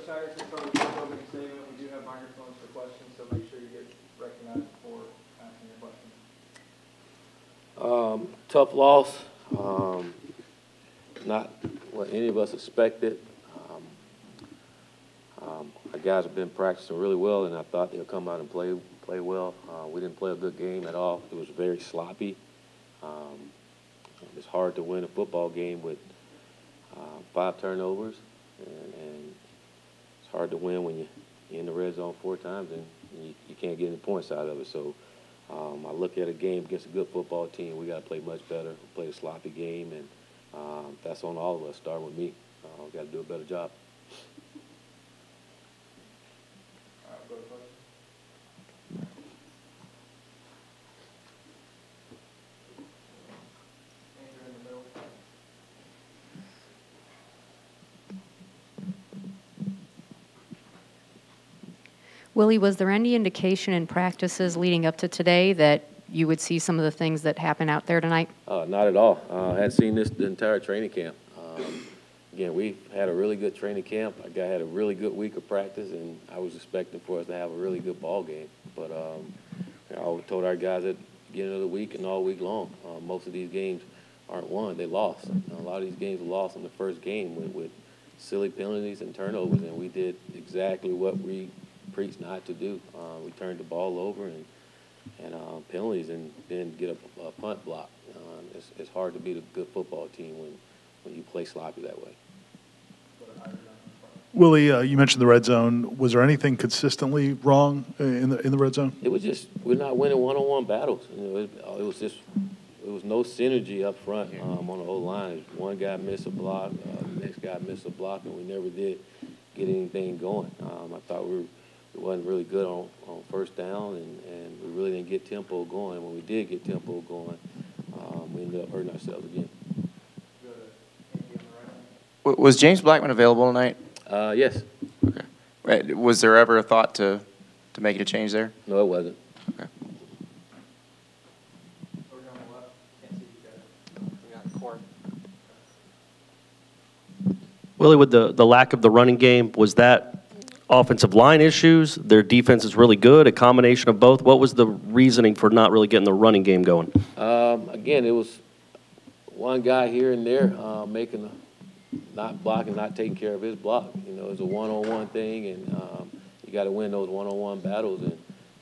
Coach Taggart, to start with your opening statement, we do have microphones for questions, so make sure you get recognized before asking your question. Tough loss. Not what any of us expected. Our guys have been practicing really well, and I thought they'll come out and play well. We didn't play a good game at all. It was very sloppy. It's hard to win a football game with 5 turnovers, and it's hard to win when you're in the red zone 4 times and you can't get any points out of it. So I look at a game against a good football team. We got to play much better. We played a sloppy game, and that's on all of us, starting with me. We got to do a better job. Go to question. Andrew in the middle. Willie, was there any indication in practices leading up to today that you would see some of the things that happen out there tonight? Not at all. I had seen this the entire training camp. Again, we had a really good training camp. Our guy had a really good week of practice, and I was expecting for us to have a really good ball game. But I told our guys at the beginning of the week and all week long, most of these games aren't won, they lost. A lot of these games were lost in the first game with silly penalties and turnovers, and we did exactly what we preached not to do. We turned the ball over and penalties and then get a punt block. It's hard to beat a good football team when you play sloppy that way. Willie, you mentioned the red zone. Was there anything consistently wrong in the red zone? It was just we're not winning one-on-one battles. It was no synergy up front on the O-line. One guy missed a block, the next guy missed a block, and we never did get anything going. I thought we wasn't really good on first down, and we really didn't get tempo going. When we did get tempo going, we ended up hurting ourselves again. Was James Blackman available tonight? Yes. Okay. Right. Was there ever a thought to make a change there? No, it wasn't. Okay. Willie, with the lack of the running game, was that offensive line issues? Their defense is really good, a combination of both. What was the reasoning for not really getting the running game going? Again, it was one guy here and there making not blocking, not taking care of his block. You know, it's a one-on-one thing, and you got to win those one-on-one battles,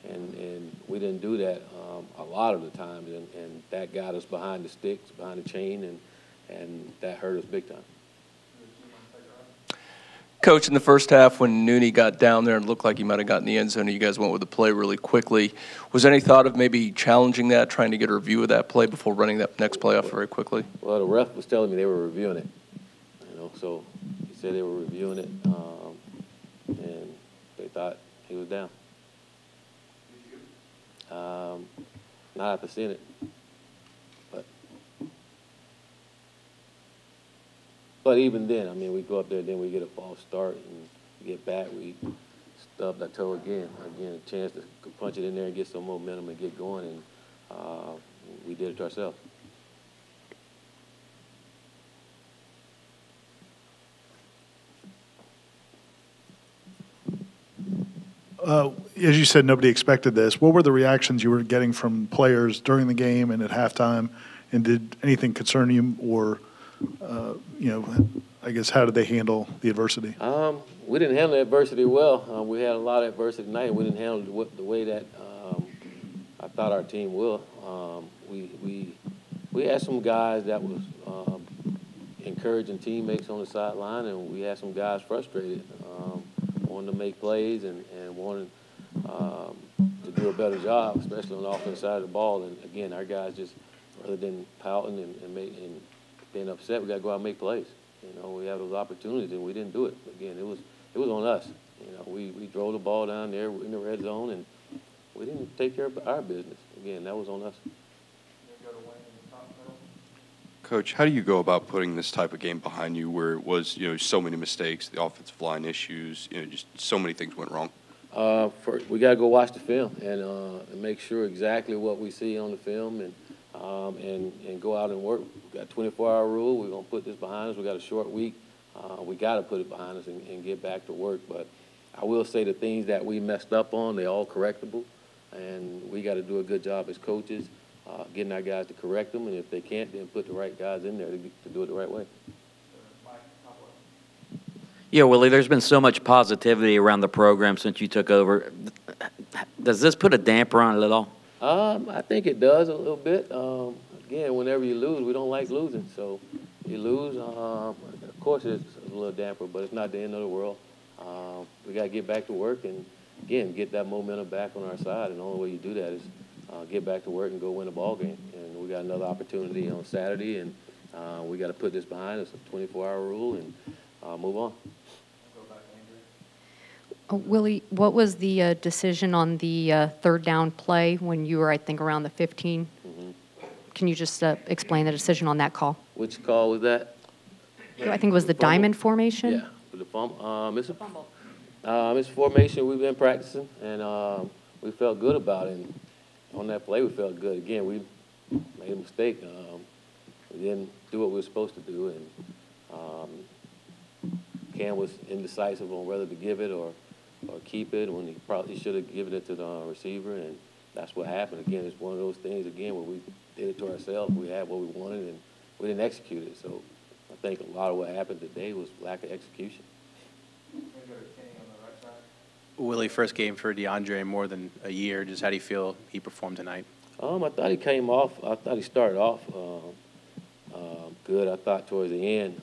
and we didn't do that a lot of the times, and that got us behind the sticks, behind the chain, and that hurt us big time. Coach, in the first half, when Nooney got down there and looked like he might have gotten the end zone, and you guys went with the play really quickly, was there any thought of maybe challenging that, trying to get a review of that play before running that next play off very quickly? Well, the ref was telling me they were reviewing it. So he said they were reviewing it, and they thought he was down. Not after seeing it, but even then, I mean, we go up there, then we get a false start, and we get back, we stubbed our toe again, a chance to punch it in there and get some momentum and get going, and we did it to ourselves. As you said, nobody expected this. What were the reactions you were getting from players during the game and at halftime? And did anything concern you, or, I guess, how did they handle the adversity? We didn't handle the adversity well. We had a lot of adversity tonight, and we didn't handle it the way that I thought our team will. We had some guys that was encouraging teammates on the sideline, and we had some guys frustrated, wanting to make plays and wanting to do a better job, especially on the offensive side of the ball. And again, our guys just, rather than pouting and being upset, we got to go out and make plays. You know, we have those opportunities, and we didn't do it. Again, it was on us. You know, we drove the ball down there in the red zone, and we didn't take care of our business. Again, that was on us. Coach, how do you go about putting this type of game behind you where it was, so many mistakes, the offensive line issues, just so many things went wrong? We got to go watch the film and make sure exactly what we see on the film and go out and work. We got a 24-hour rule. We're going to put this behind us. We got a short week. we got to put it behind us and get back to work. But I will say the things that we messed up on, they're all correctable, and we got to do a good job as coaches getting our guys to correct them, and if they can't, then put the right guys in there to do it the right way. Yeah, Willie, there's been so much positivity around the program since you took over. Does this put a damper on it at all? I think it does a little bit. Again, whenever you lose, we don't like losing. So you lose, of course it's a little damper, but it's not the end of the world. We got to get back to work and, again, get that momentum back on our side. And the only way you do that is get back to work and go win a ball game. And we got another opportunity on Saturday, and we got to put this behind us, a 24-hour rule, and move on. Willie, what was the decision on the third down play when you were, I think, around the 15? Mm-hmm. Can you just explain the decision on that call? Which call was that? I think it was the diamond formation. Yeah, for the fumble. It's a formation we've been practicing, and we felt good about it. And on that play, we felt good. Again, we made a mistake. We didn't do what we were supposed to do, and Cam was indecisive on whether to give it or keep it when he probably should have given it to the receiver, and that's what happened. Again, it's one of those things, again, where we did it to ourselves. We had what we wanted, and we didn't execute it. So I think a lot of what happened today was lack of execution. Willie, first game for DeAndre in more than a year. Just how do you feel he performed tonight? I thought he came off. I thought he started off good. I thought towards the end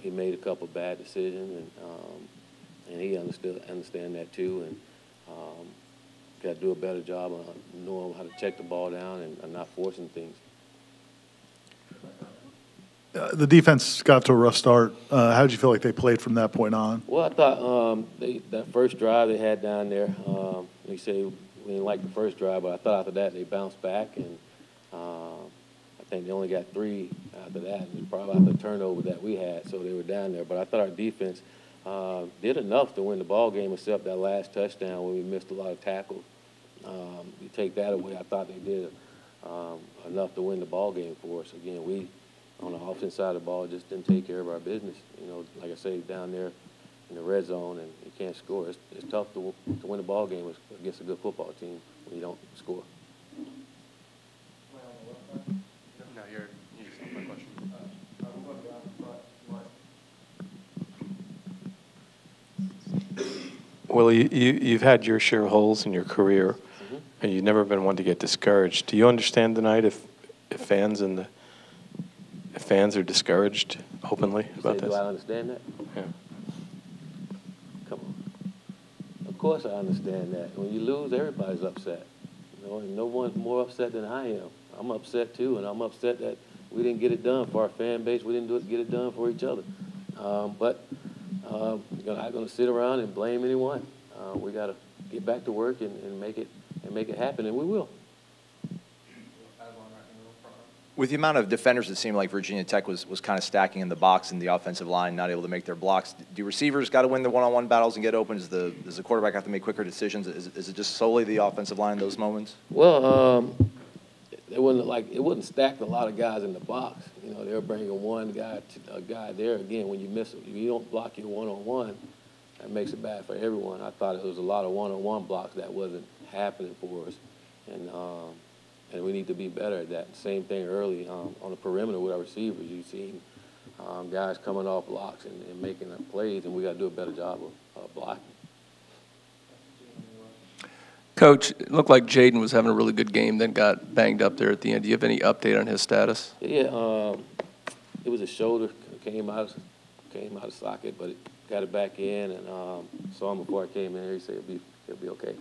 he made a couple bad decisions, and he understand that too. And got to do a better job on knowing how to check the ball down and not forcing things. The defense got off to a rough start. How did you feel like they played from that point on? Well, I thought that first drive they had down there, they say we didn't like the first drive, but I thought after that they bounced back, and I think they only got 3 after that, and it was probably after the turnover that we had, so they were down there. But I thought our defense did enough to win the ball game, except that last touchdown when we missed a lot of tackles. You take that away, I thought they did enough to win the ball game for us. Again, we, on the offense side of the ball, just didn't take care of our business. You know, like I say, down there in the red zone and you can't score. It's tough to win a ball game against a good football team when you don't score. No, you just have my question. Willie, you've had your share of holes in your career, and you've never been one to get discouraged. Do you understand tonight if fans are discouraged openly about this? Do I understand that? Yeah. Come on. Of course I understand that. When you lose, everybody's upset. You know, and no one's more upset than I am. I'm upset too, and I'm upset that we didn't get it done for our fan base. We didn't get it done for each other. But I'm not going to sit around and blame anyone. We got to get back to work and make it happen, and we will. With the amount of defenders, it seemed like Virginia Tech was kind of stacking in the box in the offensive line, not able to make their blocks. Do receivers got to win the one-on-one battles and get open? Does the quarterback have to make quicker decisions? Is it just solely the offensive line in those moments? Well, it wouldn't stack a lot of guys in the box. You know, they were bringing a guy there. Again, when you miss, if you don't block your one-on-one, that makes it bad for everyone. I thought it was a lot of one-on-one blocks that wasn't happening for us, and we need to be better at that. Same thing early on the perimeter with our receivers. You've seen guys coming off blocks and making plays, and we got to do a better job of blocking. Coach, it looked like Jaden was having a really good game, then got banged up there at the end. Do you have any update on his status? Yeah, it was a shoulder, came out of socket, but it got it back in, and saw him before I came in here. He said he'll be okay.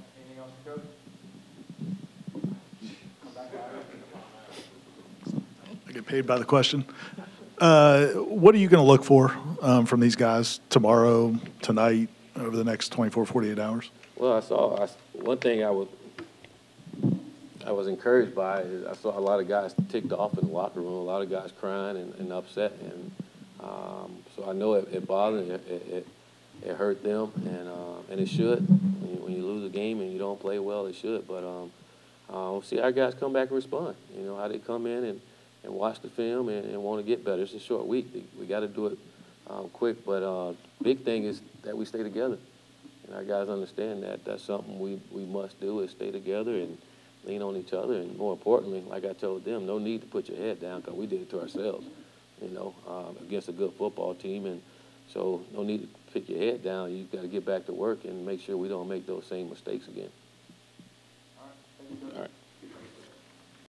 Anything else, Coach? I get paid by the question. What are you going to look for from these guys tomorrow, tonight, over the next 24, 48 hours? Well, one thing I was encouraged by is I saw a lot of guys ticked off in the locker room, a lot of guys crying and upset, and so I know it bothered them, it hurt them, and it should. When you lose a game and you don't play well, it should. But we'll see our guys come back and respond. You know how they come in and watch the film and want to get better. It's a short week. We got to do it quick, but big thing is that we stay together. And our guys understand that. That's something we must do, is stay together and lean on each other. And more importantly, like I told them, no need to put your head down, because we did it to ourselves, against a good football team. And so no need to pick your head down. You've got to get back to work and make sure we don't make those same mistakes again.